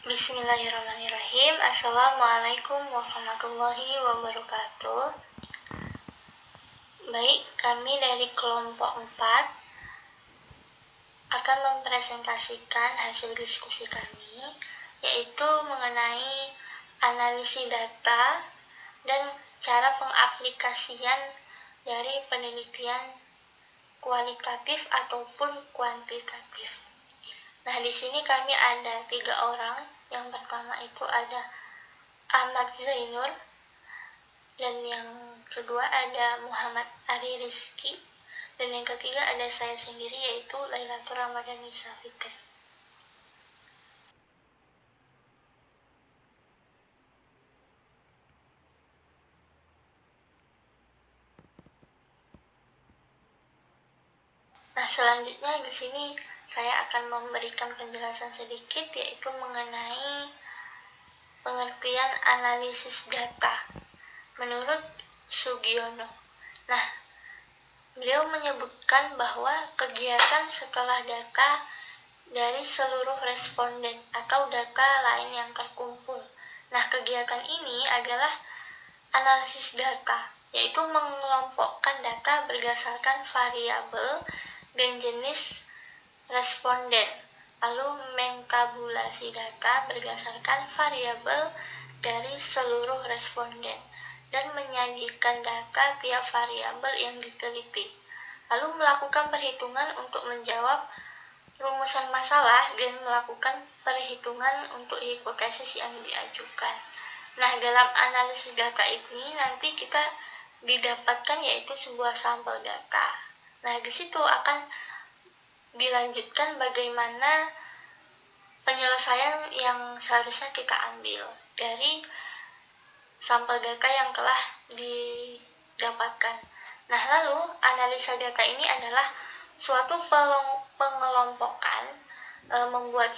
Bismillahirrahmanirrahim. Assalamualaikum warahmatullahi wabarakatuh. Baik, kami dari kelompok 4 akan mempresentasikan hasil diskusi kami, yaitu mengenai analisis data dan cara pengaplikasian dari penelitian kualitatif ataupun kuantitatif. Nah, di sini kami ada 3 orang. Yang pertama itu ada Ahmad Zainur, dan yang kedua ada Muhammad Ari Rizki, dan yang ketiga ada saya sendiri, yaitu Lailatul Ramadhani Fitri. Nah, selanjutnya di sini saya akan memberikan penjelasan sedikit, yaitu mengenai pengertian analisis data menurut Sugiono. Nah, beliau menyebutkan bahwa kegiatan setelah data dari seluruh responden atau data lain yang terkumpul. Nah, kegiatan ini adalah analisis data, yaitu mengelompokkan data berdasarkan variabel dan jenis responden, lalu mentabulasi data berdasarkan variabel dari seluruh responden, dan menyajikan data tiap variabel yang diteliti, lalu melakukan perhitungan untuk menjawab rumusan masalah dan melakukan perhitungan untuk hipotesis yang diajukan. Nah, dalam analisis data ini nanti kita didapatkan yaitu sebuah sampel data. Nah, di situ akan dilanjutkan bagaimana penyelesaian yang seharusnya kita ambil dari sampel data yang telah didapatkan. Nah, lalu analisa data ini adalah suatu pengelompokan, membuat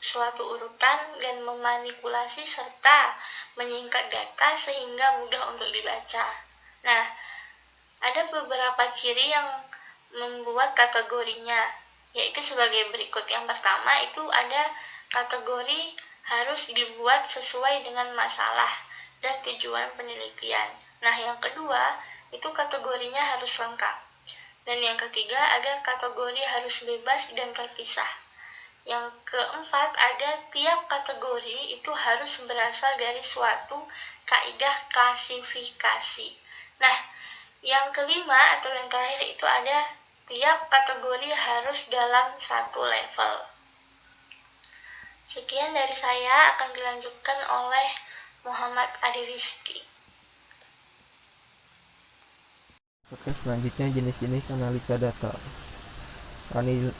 suatu urutan dan memanipulasi serta menyingkat data sehingga mudah untuk dibaca. Nah, ada beberapa ciri yang membuat kategorinya, yaitu sebagai berikut. Yang pertama itu ada kategori harus dibuat sesuai dengan masalah dan tujuan penelitian. Nah, yang kedua itu kategorinya harus lengkap. Dan yang ketiga ada kategori harus bebas dan terpisah. Yang keempat ada tiap kategori itu harus berasal dari suatu kaidah klasifikasi. Nah, yang kelima atau yang terakhir itu ada tiap kategori harus dalam satu level. Sekian dari saya, akan dilanjutkan oleh Muhammad Ari Rizki. Oke, selanjutnya jenis-jenis analisa data.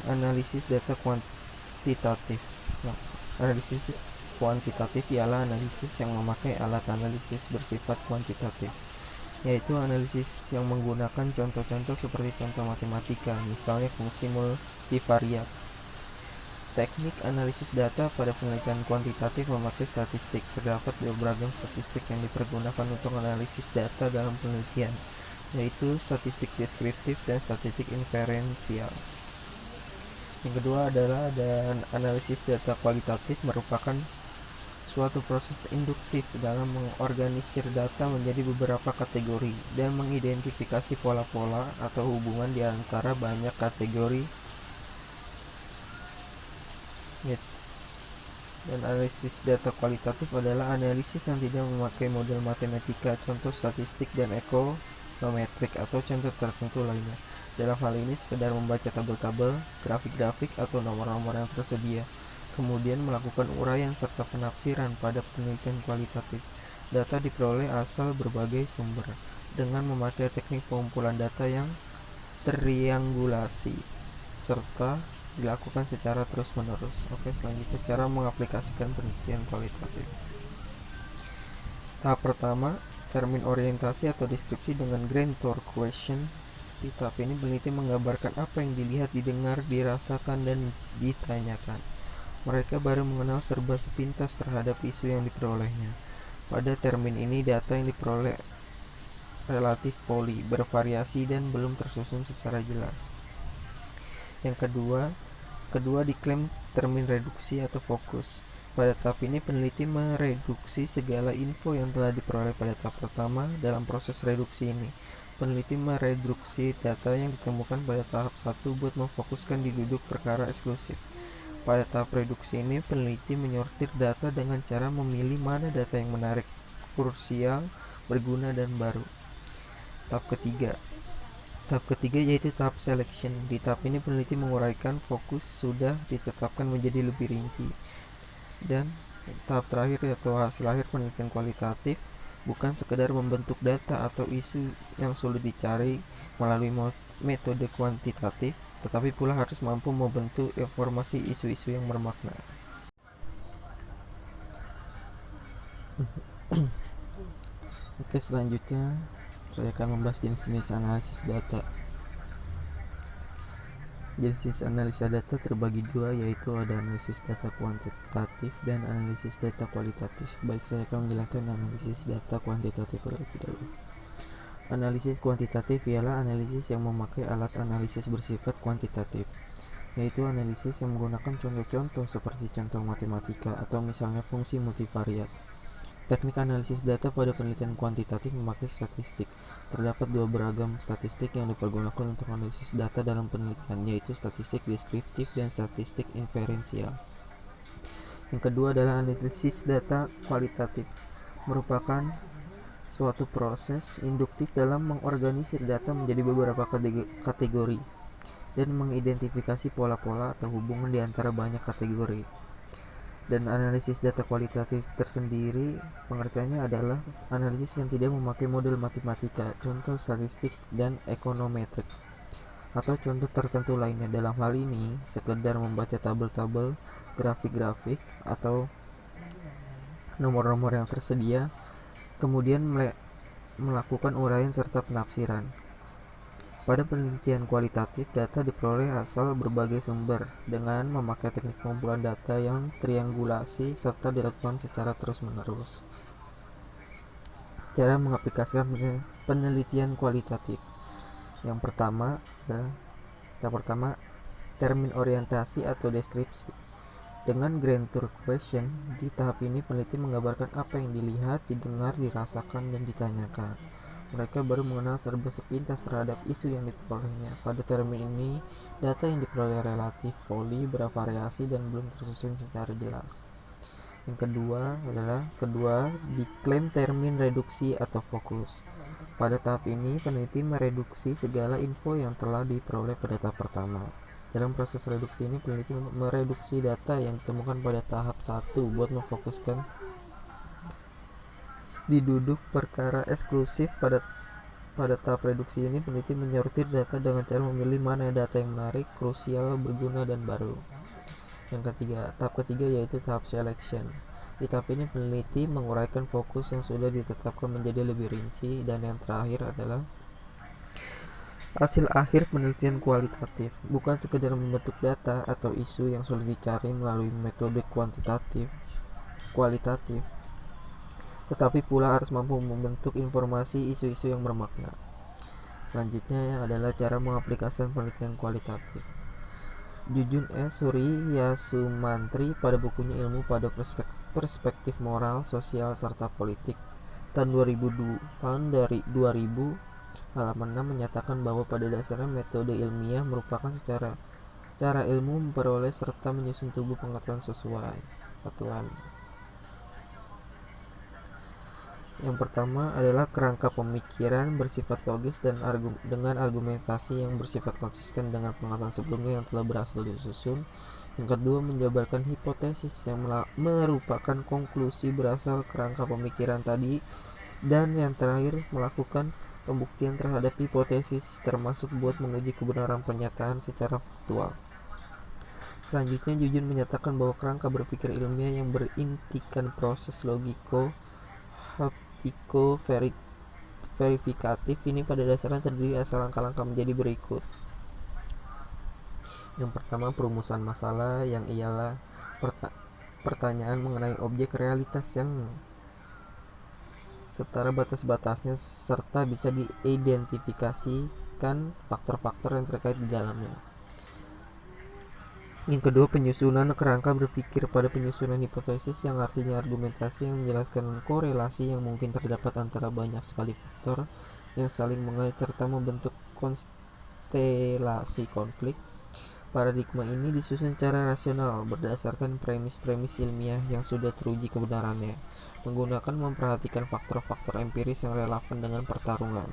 Analisis data kuantitatif. Nah, analisis kuantitatif ialah analisis yang memakai alat analisis bersifat kuantitatif, yaitu analisis yang menggunakan contoh-contoh seperti contoh matematika, misalnya fungsi multivariat. Teknik analisis data pada penelitian kuantitatif memakai statistik. Terdapat beragam statistik yang dipergunakan untuk analisis data dalam penelitian, yaitu statistik deskriptif dan statistik inferensial. Yang kedua adalah analisis data kualitatif, merupakan suatu proses induktif dalam mengorganisir data menjadi beberapa kategori dan mengidentifikasi pola-pola atau hubungan di antara banyak kategori. Dan analisis data kualitatif adalah analisis yang tidak memakai model matematika, contoh statistik dan ekonometrik atau contoh tertentu lainnya. Dalam hal ini sekedar membaca tabel-tabel, grafik-grafik atau nomor-nomor yang tersedia, kemudian melakukan uraian serta penafsiran pada penelitian kualitatif. Data diperoleh asal berbagai sumber dengan memakai teknik pengumpulan data yang triangulasi serta dilakukan secara terus-menerus. Oke, selanjutnya cara mengaplikasikan penelitian kualitatif. Tahap pertama, termin orientasi atau deskripsi dengan grantor question. Di tahap ini peneliti menggambarkan apa yang dilihat, didengar, dirasakan, dan ditanyakan. Mereka baru mengenal serba sepintas terhadap isu yang diperolehnya. Pada termin ini, data yang diperoleh relatif poli, bervariasi, dan belum tersusun secara jelas. Yang kedua diklaim termin reduksi atau fokus. Pada tahap ini, peneliti mereduksi segala info yang telah diperoleh pada tahap pertama. Dalam proses reduksi ini, peneliti mereduksi data yang ditemukan pada tahap 1 buat memfokuskan di duduk perkara eksklusif. Pada tahap reduksi ini, peneliti menyortir data dengan cara memilih mana data yang menarik, krusial, berguna, dan baru. Tahap ketiga yaitu tahap selection. Di tahap ini, peneliti menguraikan fokus sudah ditetapkan menjadi lebih rinci. Dan tahap terakhir yaitu hasil akhir penelitian kualitatif, bukan sekedar membentuk data atau isu yang sulit dicari melalui metode kuantitatif, tetapi pula harus mampu membentuk informasi isu-isu yang bermakna. Oke, selanjutnya saya akan membahas jenis-jenis analisis data. Jenis analisa data terbagi dua, yaitu ada analisis data kuantitatif dan analisis data kualitatif. Baik, saya akan menjelaskan analisis data kuantitatif terlebih dahulu. Analisis kuantitatif ialah analisis yang memakai alat analisis bersifat kuantitatif, yaitu analisis yang menggunakan contoh-contoh seperti contoh matematika atau misalnya fungsi multivariat. Teknik analisis data pada penelitian kuantitatif memakai statistik. Terdapat dua beragam statistik yang dipergunakan untuk analisis data dalam penelitian, yaitu statistik deskriptif dan statistik inferensial. Yang kedua adalah analisis data kualitatif, merupakan suatu proses induktif dalam mengorganisir data menjadi beberapa kategori dan mengidentifikasi pola-pola atau hubungan di antara banyak kategori. Dan analisis data kualitatif tersendiri pengertiannya adalah analisis yang tidak memakai model matematika, contoh statistik dan ekonometrik, atau contoh tertentu lainnya. Dalam hal ini, sekedar membaca tabel-tabel, grafik-grafik, atau nomor-nomor yang tersedia, kemudian melakukan uraian serta penafsiran. Pada penelitian kualitatif, data diperoleh asal berbagai sumber dengan memakai teknik pengumpulan data yang triangulasi serta dilakukan secara terus-menerus. Cara mengaplikasikan penelitian kualitatif. Yang pertama, termin orientasi atau deskripsi. Dengan grand tour question, di tahap ini peneliti menggambarkan apa yang dilihat, didengar, dirasakan, dan ditanyakan. Mereka baru mengenal serba sepintas terhadap isu yang diperolehnya. Pada termin ini, data yang diperoleh relatif, poli, bervariasi, dan belum tersusun secara jelas. Yang kedua diklaim termin reduksi atau fokus. Pada tahap ini, peneliti mereduksi segala info yang telah diperoleh pada tahap pertama. Dalam proses reduksi ini, peneliti mereduksi data yang ditemukan pada tahap 1 buat memfokuskan di duduk perkara eksklusif. Pada tahap reduksi ini, peneliti menyortir data dengan cara memilih mana data yang menarik, krusial, berguna, dan baru. Tahap ketiga yaitu tahap selection. Di tahap ini, peneliti menguraikan fokus yang sudah ditetapkan menjadi lebih rinci. Dan yang terakhir adalah hasil akhir penelitian kualitatif, bukan sekedar membentuk data atau isu yang sulit dicari melalui metode kualitatif, tetapi pula harus mampu membentuk informasi isu-isu yang bermakna. Selanjutnya adalah cara mengaplikasikan penelitian kualitatif. Jujun S. Suryasumantri pada bukunya Ilmu pada Perspektif Moral, Sosial, serta Politik tahun 2000 halaman 6 menyatakan bahwa pada dasarnya metode ilmiah merupakan cara ilmu memperoleh serta menyusun tubuh pengetahuan sesuai patuan. Yang pertama adalah kerangka pemikiran bersifat logis dan dengan argumentasi yang bersifat konsisten dengan pengetahuan sebelumnya yang telah berhasil disusun. Yang kedua, menjabarkan hipotesis yang merupakan konklusi berasal kerangka pemikiran tadi. Dan yang terakhir, melakukan pembuktian terhadap hipotesis, termasuk buat menguji kebenaran pernyataan secara faktual. Selanjutnya, Jujun menyatakan bahwa kerangka berpikir ilmiah yang berintikan proses verifikatif ini pada dasarnya terdiri atas langkah-langkah menjadi berikut. Yang pertama, perumusan masalah, yang ialah pertanyaan mengenai objek realitas yang setara batas-batasnya serta bisa diidentifikasikan faktor-faktor yang terkait di dalamnya. Yang kedua, penyusunan kerangka berpikir. Pada penyusunan hipotesis, yang artinya argumentasi yang menjelaskan korelasi yang mungkin terdapat antara banyak sekali faktor yang saling mengait serta membentuk konstelasi konflik. Paradigma ini disusun secara rasional berdasarkan premis-premis ilmiah yang sudah teruji kebenarannya, menggunakan memperhatikan faktor-faktor empiris yang relevan dengan pertarungan.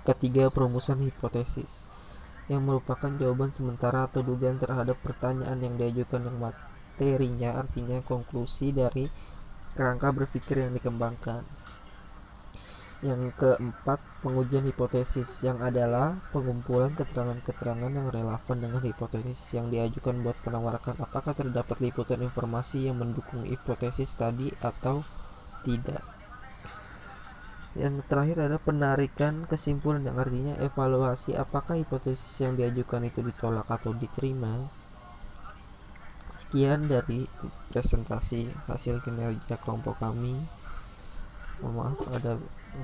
Ketiga, perumusan hipotesis, yang merupakan jawaban sementara atau dugaan terhadap pertanyaan yang diajukan yang materinya, artinya konklusi dari kerangka berpikir yang dikembangkan. Yang keempat, pengujian hipotesis, yang adalah pengumpulan keterangan-keterangan yang relevan dengan hipotesis yang diajukan buat menawarkan apakah terdapat liputan informasi yang mendukung hipotesis tadi atau tidak. Yang terakhir adalah penarikan kesimpulan, yang artinya evaluasi apakah hipotesis yang diajukan itu ditolak atau diterima. Sekian dari presentasi hasil kinerja kelompok kami. Mohon maaf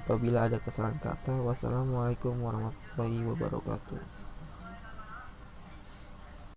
apabila ada kesalahan kata. Wassalamualaikum warahmatullahi wabarakatuh.